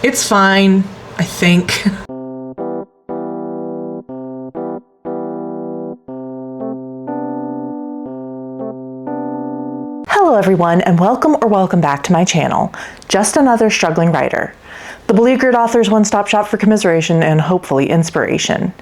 It's fine, I think. Hello everyone, and welcome back to my channel, Just Another Struggling Writer, the beleaguered author's one-stop shop for commiseration and hopefully inspiration.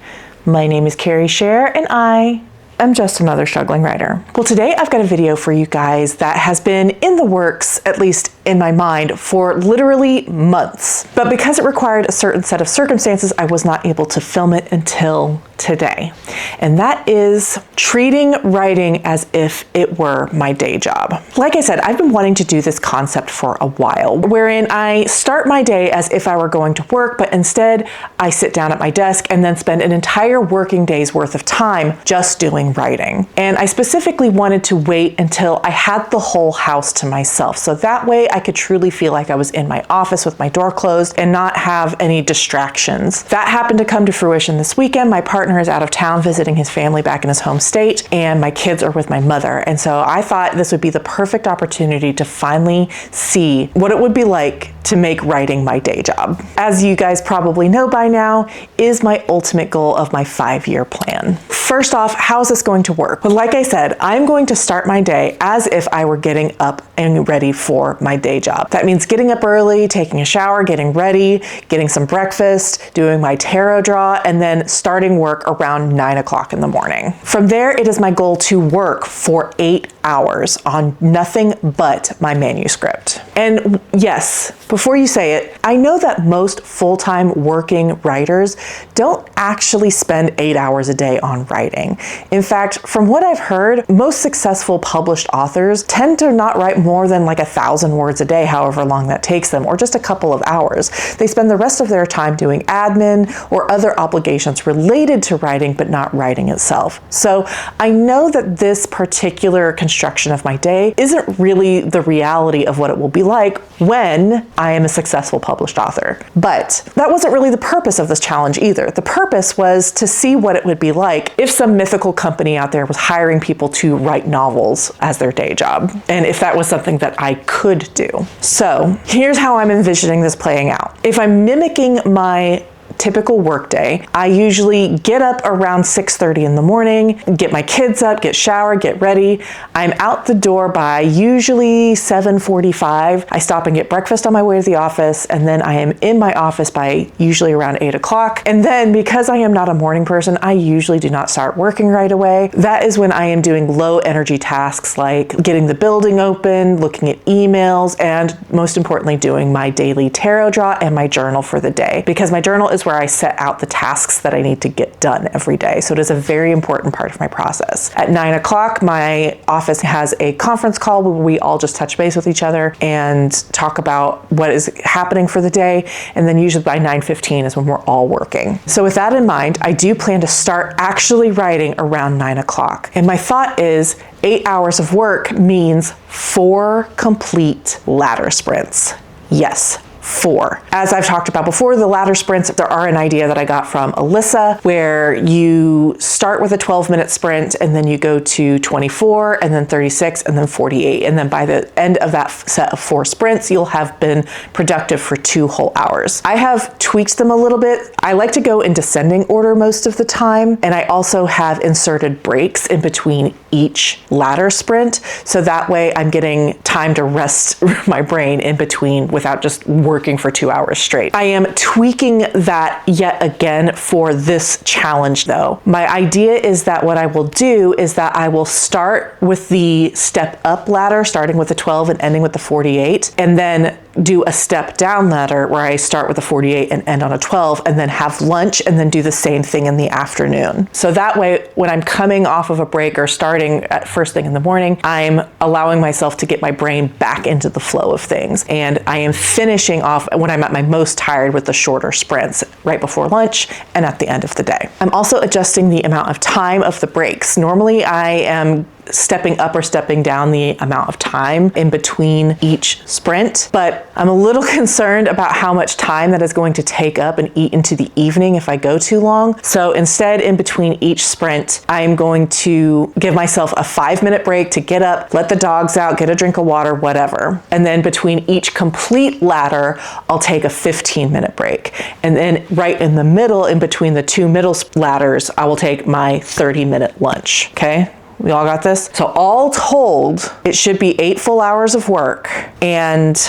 My name is Carrie Scher, and I am just another struggling writer. Well, today I've got a video for you guys that has been in the works, at least in my mind, for literally months. But because it required a certain set of circumstances, I was not able to film it until today. And that is treating writing as if it were my day job. Like I said, I've been wanting to do this concept for a while, wherein I start my day as if I were going to work, but instead I sit down at my desk and then spend an entire working day's worth of time just doing writing. And I specifically wanted to wait until I had the whole house to myself, so that way I could truly feel like I was in my office with my door closed and not have any distractions. That happened to come to fruition this weekend. My partner is out of town visiting his family back in his home state, and my kids are with my mother. And so I thought this would be the perfect opportunity to finally see what it would be like to make writing my day job. As you guys probably know by now, is my ultimate goal of my 5-year plan. First off, how is this going to work? Well, like I said, I'm going to start my day as if I were getting up and ready for my day job. That means getting up early, taking a shower, getting ready, getting some breakfast, doing my tarot draw, and then starting work around 9 o'clock in the morning. From there, it is my goal to work for 8 hours on nothing but my manuscript. And yes, before you say it, I know that most full-time working writers don't actually spend 8 hours a day on writing. In fact, from what I've heard, most successful published authors tend to not write more than like 1,000 words a day, however long that takes them, or just a couple of hours. They spend the rest of their time doing admin or other obligations related to writing, but not writing itself. So I know that this particular construction of my day isn't really the reality of what it will be like when I am a successful published author. But that wasn't really the purpose of this challenge either. The purpose was to see what it would be like if some mythical company out there was hiring people to write novels as their day job, and if that was something that I could do. So here's how I'm envisioning this playing out. If I'm mimicking my typical workday, I usually get up around 6:30 in the morning, get my kids up, get showered, get ready. I'm out the door by usually 7:45. I stop and get breakfast on my way to the office, and then I am in my office by usually around 8 o'clock. And then because I am not a morning person, I usually do not start working right away. That is when I am doing low energy tasks like getting the building open, looking at emails, and most importantly, doing my daily tarot draw and my journal for the day, because my journal is where I set out the tasks that I need to get done every day. So it is a very important part of my process. At 9 o'clock, my office has a conference call where we all just touch base with each other and talk about what is happening for the day. And then usually by 9:15 is when we're all working. So with that in mind, I do plan to start actually writing around 9 o'clock. And my thought is 8 hours of work means 4 complete ladder sprints. Yes. 4. As I've talked about before, the ladder sprints are an idea that I got from Alyssa, where you start with a 12-minute sprint and then you go to 24 and then 36 and then 48. And then by the end of that set of 4 sprints, you'll have been productive for 2 whole hours. I have tweaked them a little bit. I like to go in descending order most of the time. And I also have inserted breaks in between each ladder sprint. So that way I'm getting time to rest my brain in between without just working for 2 hours straight. I am tweaking that yet again for this challenge though. My idea is that what I will do is that I will start with the step up ladder, starting with the 12 and ending with the 48, and then do a step down ladder where I start with a 48 and end on a 12, and then have lunch and then do the same thing in the afternoon. So that way, when I'm coming off of a break or starting at first thing in the morning, I'm allowing myself to get my brain back into the flow of things. And I am finishing off when I'm at my most tired with the shorter sprints right before lunch and at the end of the day. I'm also adjusting the amount of time of the breaks. Normally I am stepping up or stepping down the amount of time in between each sprint, but I'm a little concerned about how much time that is going to take up and eat into the evening if I go too long. So instead, in between each sprint, I'm going to give myself a 5-minute break to get up, let the dogs out, get a drink of water, whatever. And then between each complete ladder, I'll take a 15-minute break. And then right in the middle, in between the 2 middle ladders, I will take my 30-minute lunch, okay? We all got this? So all told, it should be 8 full hours of work, and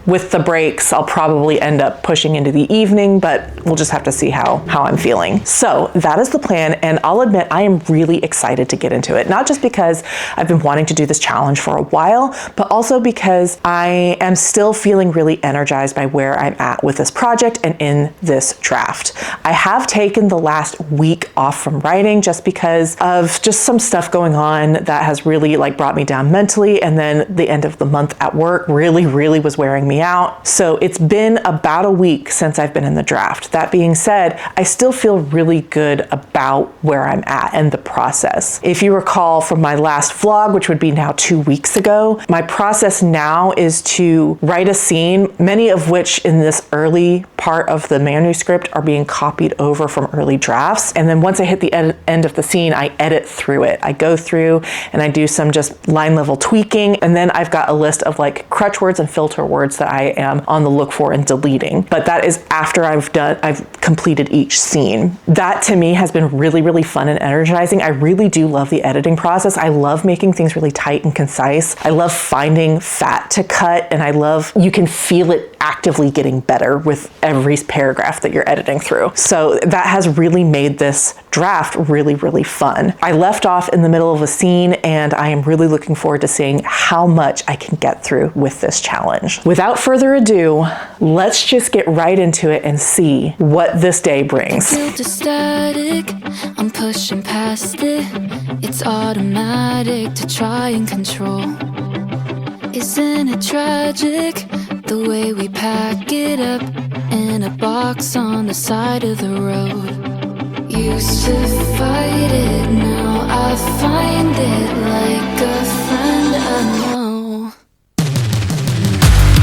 with the breaks, I'll probably end up pushing into the evening, but we'll just have to see how I'm feeling. So that is the plan, and I'll admit I am really excited to get into it. Not just because I've been wanting to do this challenge for a while, but also because I am still feeling really energized by where I'm at with this project and in this draft. I have taken the last week off from writing just because of just some stuff going on that has really brought me down mentally, and then the end of the month at work really was wearing me out. So it's been about a week since I've been in the draft. That being said, I still feel really good about where I'm at and the process. If you recall from my last vlog, which would be now 2 weeks ago, my process now is to write a scene, many of which in this early part of the manuscript are being copied over from early drafts. And then once I hit the end of the scene, I edit through it. I go through and I do some just line level tweaking. And then I've got a list of crutch words and filter words that I am on the look for and deleting. But that is after I've completed each scene. That to me has been really fun and energizing. I really do love the editing process. I love making things really tight and concise. I love finding fat to cut, and you can feel it actively getting better with every paragraph that you're editing through. So that has really made this draft really fun. I left off in the middle of a scene, and I am really looking forward to seeing how much I can get through with this challenge. Without further ado, let's just get right into it and see what this day brings. Static, I'm pushing past it. It's automatic to try and control. Isn't it tragic the way we pack it up in a box on the side of the road? Used to fight it, now I find it like a friend I know.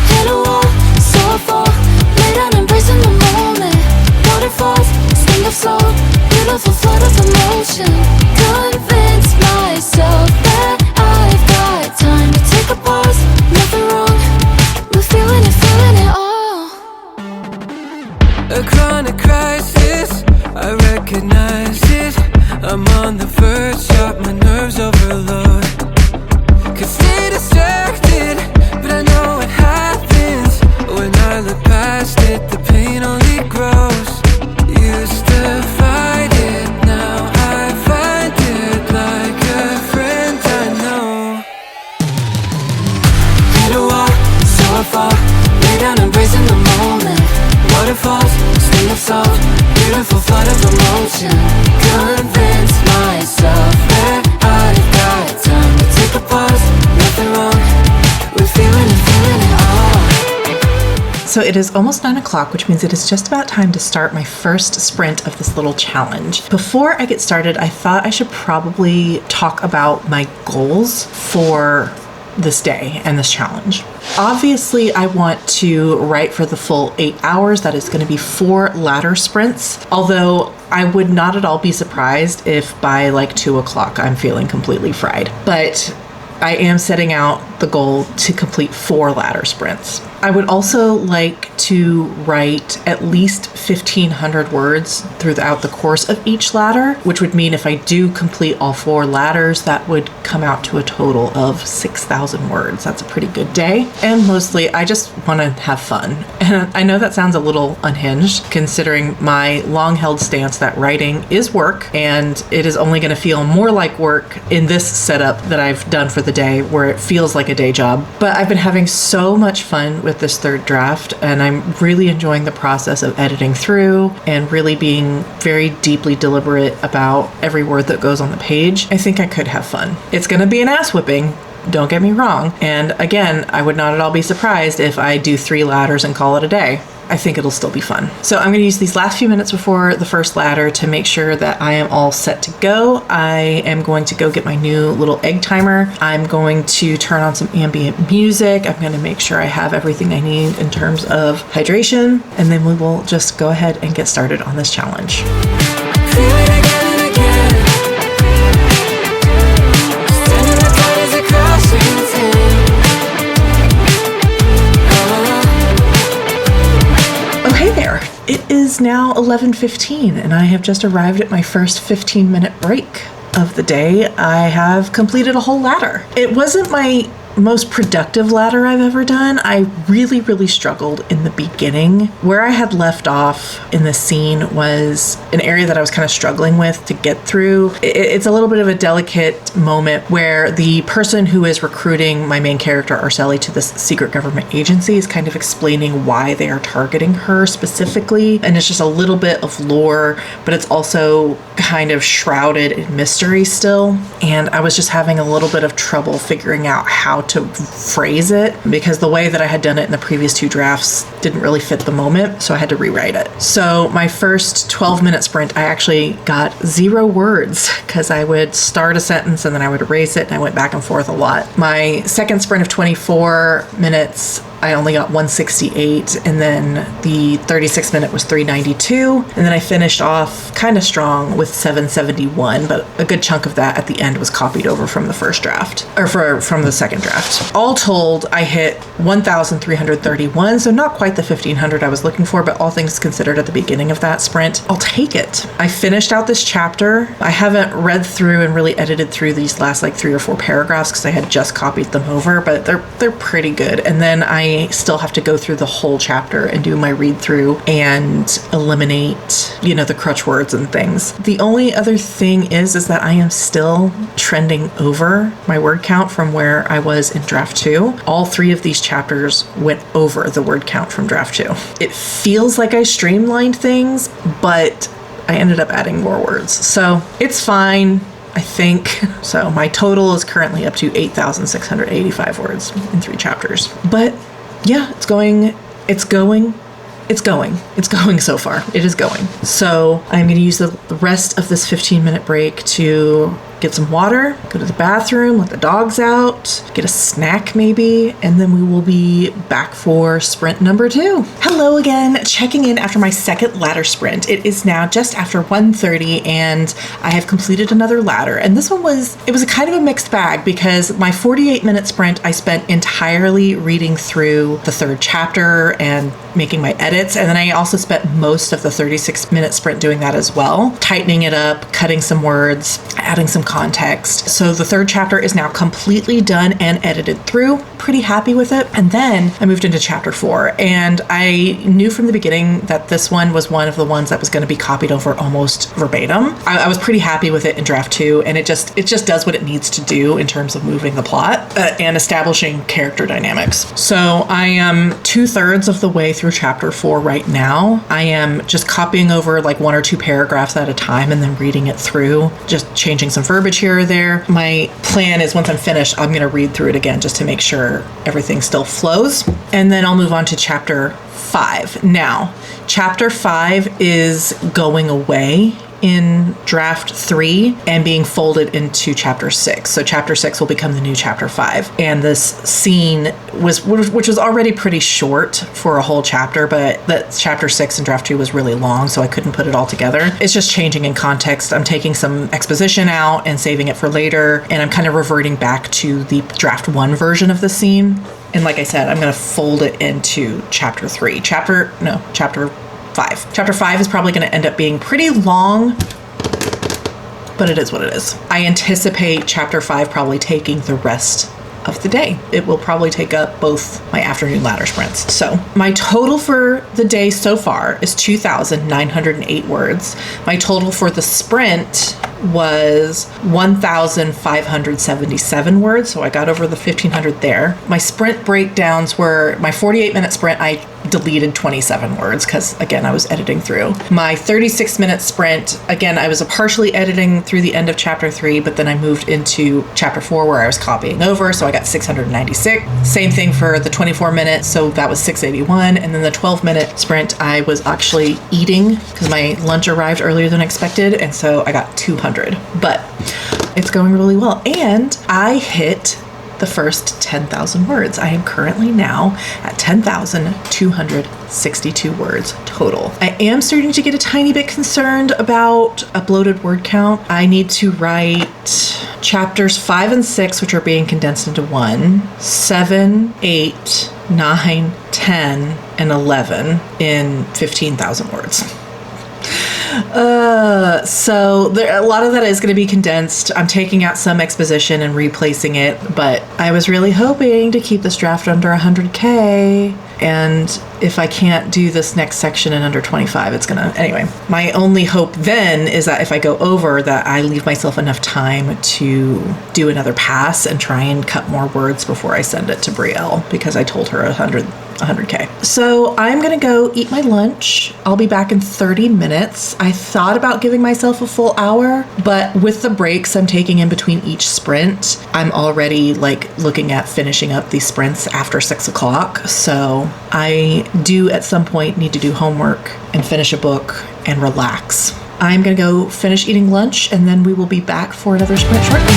Hit a wall, so I fall, lay down embracing the moment. Waterfalls, sting of soul, beautiful flood of emotion. Convince myself that I've got time to take a pause. Nothing wrong, we're feeling it all. A chronic crisis, I recognize it. I'm on the verge of my nerves overload. Could stay distracted, but I know what happens. When I look past it, the pain only grows. Used to fight it, now I find it like a friend I know. Hit a wall, so I fall, lay down embracing the moment. Waterfalls, sting of salt, beautiful flood of emotion. Convince myself that I've got time to take a pause. Nothing wrong, we're feeling it all. So it is almost 9 o'clock, which means it is just about time to start my first sprint of this little challenge. Before I get started, I thought I should probably talk about my goals for this day and this challenge. Obviously, I want to write for the full 8 hours. That is going to be 4 ladder sprints, although I would not at all be surprised if by 2 o'clock I'm feeling completely fried. But I am setting out the goal to complete 4 ladder sprints. I would also like to write at least 1,500 words throughout the course of each ladder, which would mean if I do complete all 4 ladders, that would come out to a total of 6,000 words. That's a pretty good day. And mostly, I just want to have fun. And I know that sounds a little unhinged, considering my long-held stance that writing is work, and it is only going to feel more like work in this setup that I've done for the day, where it feels like a day job. But I've been having so much fun with this third draft, and I'm really enjoying the process of editing through and really being very deeply deliberate about every word that goes on the page. I think I could have fun. It's going to be an ass whipping, don't get me wrong. And again, I would not at all be surprised if I do 3 ladders and call it a day. I think it'll still be fun. So I'm going to use these last few minutes before the first ladder to make sure that I am all set to go. I am going to go get my new little egg timer. I'm going to turn on some ambient music. I'm going to make sure I have everything I need in terms of hydration, and then we will just go ahead and get started on this challenge. Okay there. It is now 11:15 and I have just arrived at my first 15-minute break of the day. I have completed a whole ladder. It wasn't my most productive ladder I've ever done. I really struggled in the beginning. Where I had left off in the scene was an area that I was kind of struggling with to get through. It's a little bit of a delicate moment where the person who is recruiting my main character, Arceli, to this secret government agency is kind of explaining why they are targeting her specifically. And it's just a little bit of lore, but it's also kind of shrouded in mystery still. And I was just having a little bit of trouble figuring out how to phrase it because the way that I had done it in the previous two drafts didn't really fit the moment, so I had to rewrite it. So my first 12-minute sprint, I actually got 0 words because I would start a sentence and then I would erase it, and I went back and forth a lot. My second sprint of 24 minutes, I only got 168, and then the 36-minute was 392, and then I finished off kind of strong with 771, but a good chunk of that at the end was copied over from the first draft, or from the second draft. All told, I hit 1,331, so not quite the 1,500 I was looking for, but all things considered at the beginning of that sprint, I'll take it. I finished out this chapter. I haven't read through and really edited through these last like 3 or 4 paragraphs because I had just copied them over, but they're pretty good. And then I still have to go through the whole chapter and do my read through and eliminate, the crutch words and things. The only other thing is that I am still trending over my word count from where I was in draft 2. All 3 of these chapters went over the word count from draft 2. It feels like I streamlined things, but I ended up adding more words. So it's fine, I think. So my total is currently up to 8,685 words in 3 chapters. But yeah, it's going so far. It is going. So I'm going to use the rest of this 15-minute break to get some water, go to the bathroom, let the dogs out, get a snack maybe, and then we will be back for sprint number 2. Hello again, checking in after my second ladder sprint. It is now just after 1:30 and I have completed another ladder. And this one was a kind of a mixed bag because my 48-minute sprint I spent entirely reading through the 3rd chapter and making my edits. And then I also spent most of the 36-minute sprint doing that as well, tightening it up, cutting some words, adding some context. So the 3rd chapter is now completely done and edited through. Pretty happy with it. And then I moved into chapter 4, and I knew from the beginning that this one was one of the ones that was going to be copied over almost verbatim. I was pretty happy with it in draft 2, and it just does what it needs to do in terms of moving the plot and establishing character dynamics. So I am 2/3 of the way through chapter 4 right now. I am just copying over like 1 or 2 paragraphs at a time and then reading it through, just changing some verbiage here or there. My plan is once I'm finished, I'm going to read through it again just to make sure everything still flows. And then I'll move on to chapter 5. Now, chapter 5 is going away in draft 3 and being folded into chapter 6. So chapter 6 will become the new chapter 5. And this scene which was already pretty short for a whole chapter, but that chapter 6 in draft 2 was really long, so I couldn't put it all together. It's just changing in context. I'm taking some exposition out and saving it for later, and I'm kind of reverting back to the draft 1 version of the scene. And like I said, I'm going to fold it into chapter 3. Chapter 5. Chapter 5 is probably going to end up being pretty long, but it is what it is. I anticipate chapter 5 probably taking the rest of the day. It will probably take up both my afternoon ladder sprints. So my total for the day so far is 2,908 words. My total for the sprint was 1,577 words. So I got over the 1,500 there. My sprint breakdowns were my 48-minute sprint. I deleted 27 words because, again, I was editing through. My 36-minute sprint, again, I was partially editing through the end of chapter 3, but then I moved into chapter 4 where I was copying over, so I got 696. Same thing for the 24 minutes, so that was 681. And then the 12-minute sprint, I was actually eating because my lunch arrived earlier than expected, and so I got 200. But it's going really well. And I hit the first 10,000 words. I am currently now at 10,262 words total. I am starting to get a tiny bit concerned about uploaded word count. I need to write chapters 5 and 6, which are being condensed into 1, 7, 8, 9, 10, and 11 in 15,000 words. So a lot of that is going to be condensed. I'm taking out some exposition and replacing it, but I was really hoping to keep this draft under 100K. And if I can't do this next section in under 25, it's gonna, anyway. My only hope then is that if I go over, that I leave myself enough time to do another pass and try and cut more words before I send it to Brielle, because I told her 100K. So I'm gonna go eat my lunch. I'll be back in 30 minutes. I thought about giving myself a full hour, but with the breaks I'm taking in between each sprint, I'm already like looking at finishing up these sprints after 6 o'clock. So I do at some point need to do homework and finish a book and relax. I'm gonna go finish eating lunch and then we will be back for another sprint shortly.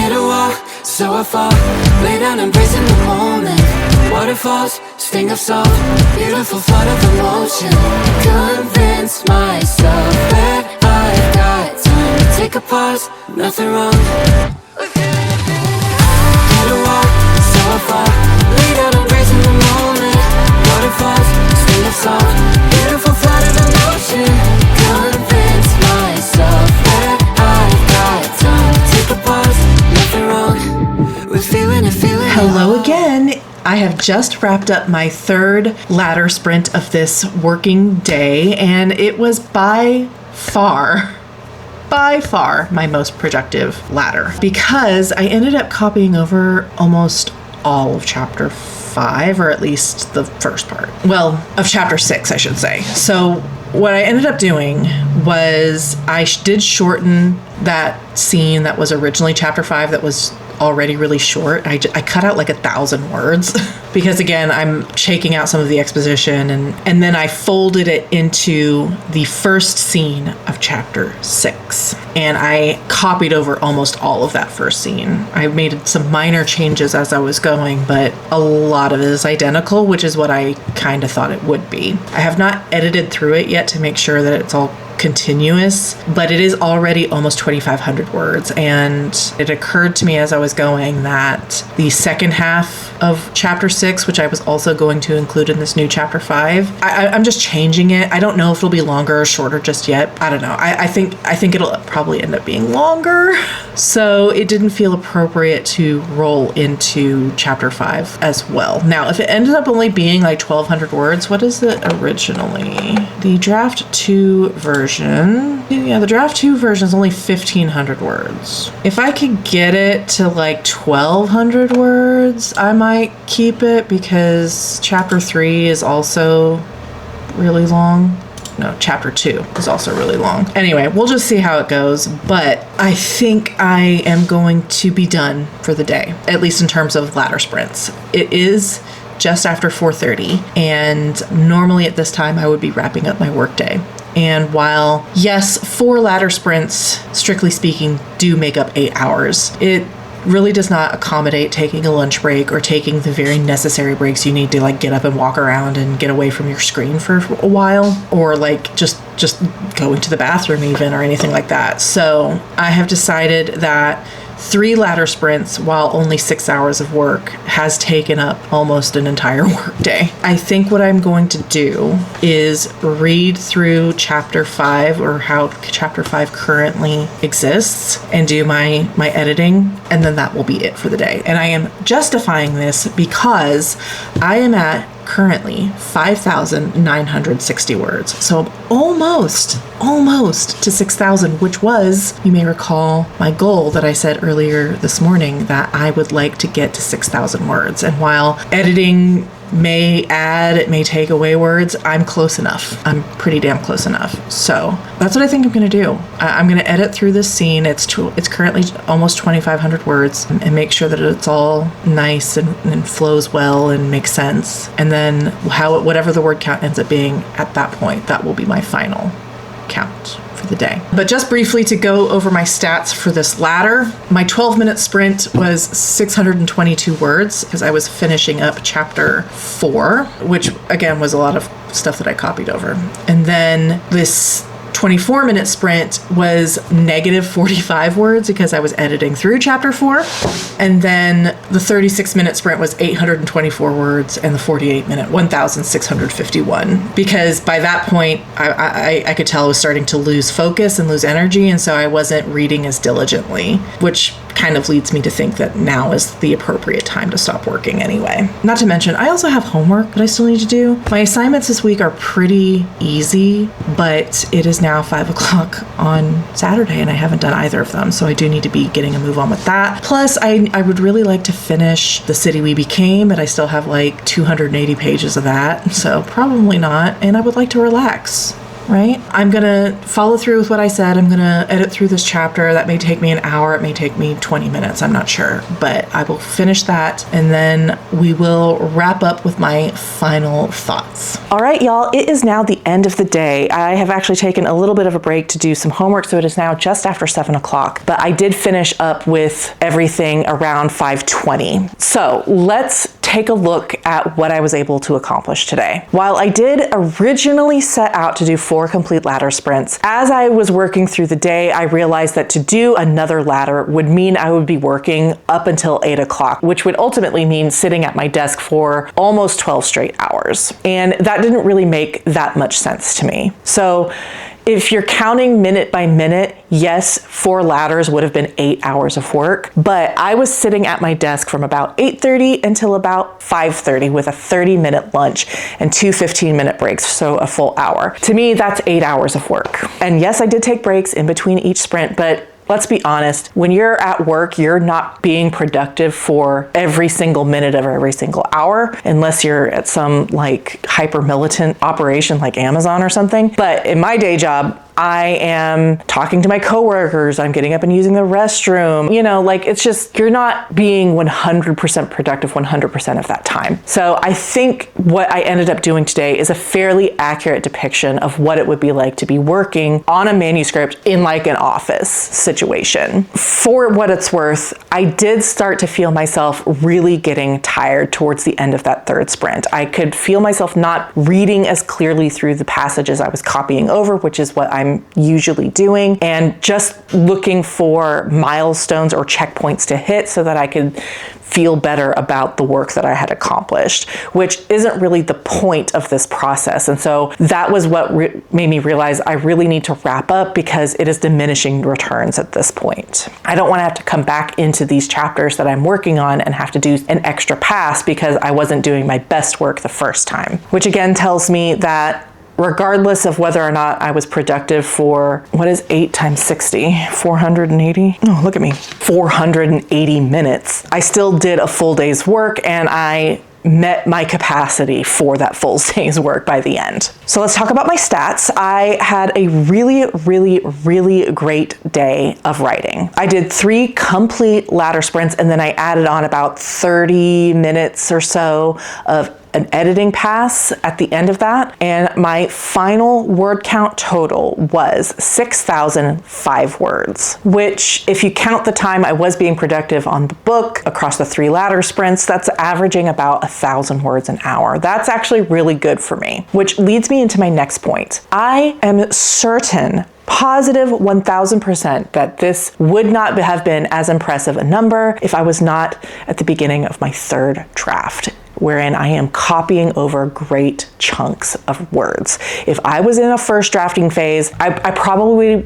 Hit a wall, so I fall, lay down embracing the moment. Waterfalls, sting of salt, beautiful flood of emotion. Convince myself that I've got time to take a pause, nothing wrong. Hit a wall, so I fall, lay down embracing the moment. Waterfalls, sting of salt, beautiful flood of emotion. Convince myself that I've got time to take a pause, nothing wrong. We're feeling it, feeling it. Hello again. I have just wrapped up my third ladder sprint of this working day, and it was by far my most productive ladder because I ended up copying over almost all of chapter 5, or at least the first part. Well, of chapter 6, I should say. So what I ended up doing was I did shorten that scene that was originally chapter 5 that was already really short. I cut out like 1,000 words because, again, I'm shaking out some of the exposition, and then I folded it into the first scene of chapter 6, and I copied over almost all of that first scene. I made some minor changes as I was going, but a lot of it is identical, which is what I kind of thought it would be. I have not edited through it yet to make sure that it's all continuous, but it is already almost 2,500 words, and it occurred to me as I was going that the second half of chapter 6, which I was also going to include in this new chapter 5, I'm just changing it. I don't know if it'll be longer or shorter just yet. I don't know. I think it'll probably end up being longer, so it didn't feel appropriate to roll into chapter 5 as well. Now, if it ended up only being like 1,200 words, what is it originally? The draft 2 version. Yeah, the draft 2 version is only 1,500 words. If I could get it to like 1,200 words, I might keep it because chapter 3 is also really long. No, chapter 2 is also really long. Anyway, we'll just see how it goes, but I think I am going to be done for the day, at least in terms of ladder sprints. It is just after 4:30, and normally at this time I would be wrapping up my workday. And while, yes, 4 ladder sprints, strictly speaking, do make up 8 hours, it really does not accommodate taking a lunch break or taking the very necessary breaks you need to like get up and walk around and get away from your screen for a while, or like just going to the bathroom even, or anything like that. So I have decided that 3 ladder sprints, while only 6 hours of work, has taken up almost an entire workday. I think what I'm going to do is read through chapter 5, or how chapter 5 currently exists, and do my editing, and then that will be it for the day. And I am justifying this because I am at currently 5,960 words. So I'm almost to 6,000, which was, you may recall, my goal that I said earlier this morning that I would like to get to 6,000 words. And while editing may add, it may take away words, I'm close enough. I'm pretty damn close enough. So that's what I think I'm going to do. I'm going to edit through this scene. It's currently almost 2,500 words, and make sure that it's all nice and flows well and makes sense. And then whatever the word count ends up being at that point, that will be my final count for the day. But just briefly to go over my stats for this ladder, my 12-minute sprint was 622 words because I was finishing up chapter 4, which again was a lot of stuff that I copied over. And then this 24-minute sprint was negative 45 words because I was editing through chapter 4. And then the 36-minute sprint was 824 words, and the 48-minute 1,651. Because by that point, I could tell I was starting to lose focus and lose energy, and so I wasn't reading as diligently, which kind of leads me to think that now is the appropriate time to stop working anyway. Not to mention, I also have homework that I still need to do. My assignments this week are pretty easy, but it is now 5 o'clock on Saturday and I haven't done either of them, so I do need to be getting a move on with that. Plus, I would really like to finish The City We Became, but I still have like 280 pages of that, so probably not, and I would like to relax. Right? I'm going to follow through with what I said. I'm going to edit through this chapter. That may take me an hour. It may take me 20 minutes. I'm not sure. But I will finish that, and then we will wrap up with my final thoughts. All right, y'all. It is now the end of the day. I have actually taken a little bit of a break to do some homework, so it is now just after 7 o'clock. But I did finish up with everything around 5:20. So let's take a look at what I was able to accomplish today. While I did originally set out to do 4 complete ladder sprints, as I was working through the day, I realized that to do another ladder would mean I would be working up until 8 o'clock, which would ultimately mean sitting at my desk for almost 12 straight hours. And that didn't really make that much sense to me. So if you're counting minute by minute, yes, 4 ladders would have been 8 hours of work, but I was sitting at my desk from about 8:30 until about 5:30 with a 30-minute lunch and 2 15-minute breaks, so a full hour. To me, that's 8 hours of work. And yes, I did take breaks in between each sprint, but let's be honest, when you're at work, you're not being productive for every single minute of every single hour, unless you're at some like hyper militant operation like Amazon or something. But in my day job, I am talking to my coworkers, I'm getting up and using the restroom, like it's just, you're not being 100% productive 100% of that time. So I think what I ended up doing today is a fairly accurate depiction of what it would be like to be working on a manuscript in like an office situation. For what it's worth, I did start to feel myself really getting tired towards the end of that 3rd sprint. I could feel myself not reading as clearly through the passages I was copying over, which is what I'm usually doing, and just looking for milestones or checkpoints to hit so that I could feel better about the work that I had accomplished, which isn't really the point of this process. And so that was what made me realize I really need to wrap up because it is diminishing returns at this point. I don't want to have to come back into these chapters that I'm working on and have to do an extra pass because I wasn't doing my best work the first time, which again tells me that regardless of whether or not I was productive for, what is 8 times 60? 480? Oh, look at me. 480 minutes. I still did a full day's work and I met my capacity for that full day's work by the end. So let's talk about my stats. I had a really, really, really great day of writing. I did 3 complete ladder sprints and then I added on about 30 minutes or so of an editing pass at the end of that, and my final word count total was 6,005 words, which if you count the time I was being productive on the book across the 3 ladder sprints, that's averaging about 1,000 words an hour. That's actually really good for me, which leads me into my next point. I am certain, positive 1,000% that this would not have been as impressive a number if I was not at the beginning of my 3rd draft, wherein I am copying over great chunks of words. If I was in a first drafting phase, I probably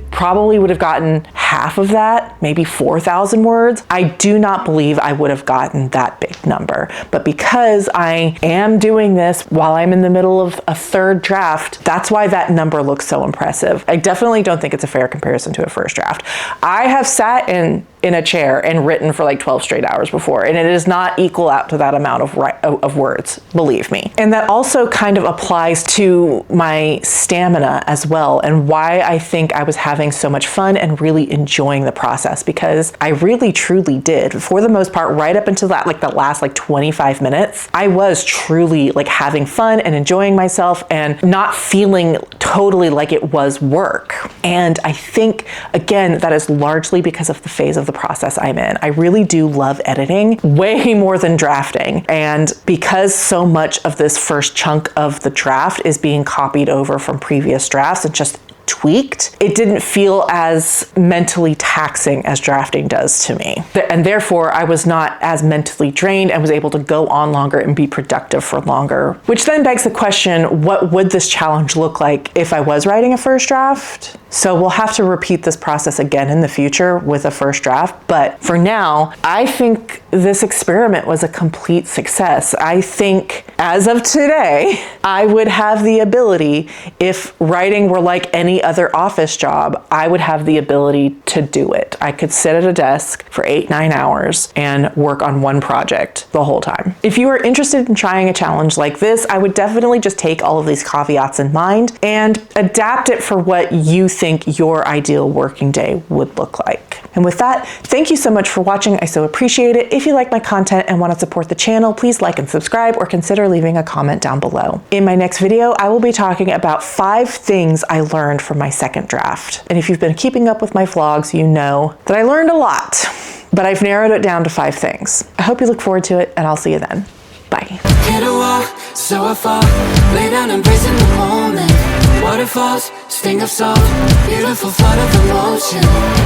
would have gotten half of that, maybe 4,000 words, I do not believe I would have gotten that big number. But because I am doing this while I'm in the middle of a third draft, that's why that number looks so impressive. I definitely don't think it's a fair comparison to a first draft. I have sat in a chair and written for like 12 straight hours before, and it does not equal out to that amount of words, believe me. And that also kind of applies to my stamina as well, and why I think I was having so much fun and really enjoying the process, because I really truly did. For the most part, right up until that, like the last like 25 minutes, I was truly like having fun and enjoying myself and not feeling totally like it was work. And I think, again, that is largely because of the phase of the process I'm in. I really do love editing way more than drafting. And because so much of this first chunk of the draft is being copied over from previous drafts and just tweaked, it didn't feel as mentally taxing as drafting does to me. And therefore, I was not as mentally drained and was able to go on longer and be productive for longer. Which then begs the question, what would this challenge look like if I was writing a first draft? So we'll have to repeat this process again in the future with a first draft. But for now, I think this experiment was a complete success. I think as of today, I would have the ability, if writing were like any other office job, I would have the ability to do it. I could sit at a desk for 8-9 hours and work on one project the whole time. If you are interested in trying a challenge like this, I would definitely just take all of these caveats in mind and adapt it for what you think your ideal working day would look like. And with that, thank you so much for watching. I so appreciate it. If you like my content and want to support the channel, please like and subscribe, or consider leaving a comment down below. In my next video, I will be talking about 5 things I learned from my second draft. And if you've been keeping up with my vlogs, you know that I learned a lot, but I've narrowed it down to 5 things. I hope you look forward to it, and I'll see you then. Bye. Hit a wall, so I fall. Lay down, embracing the moment. Waterfalls, sting of salt. Beautiful flood of emotion.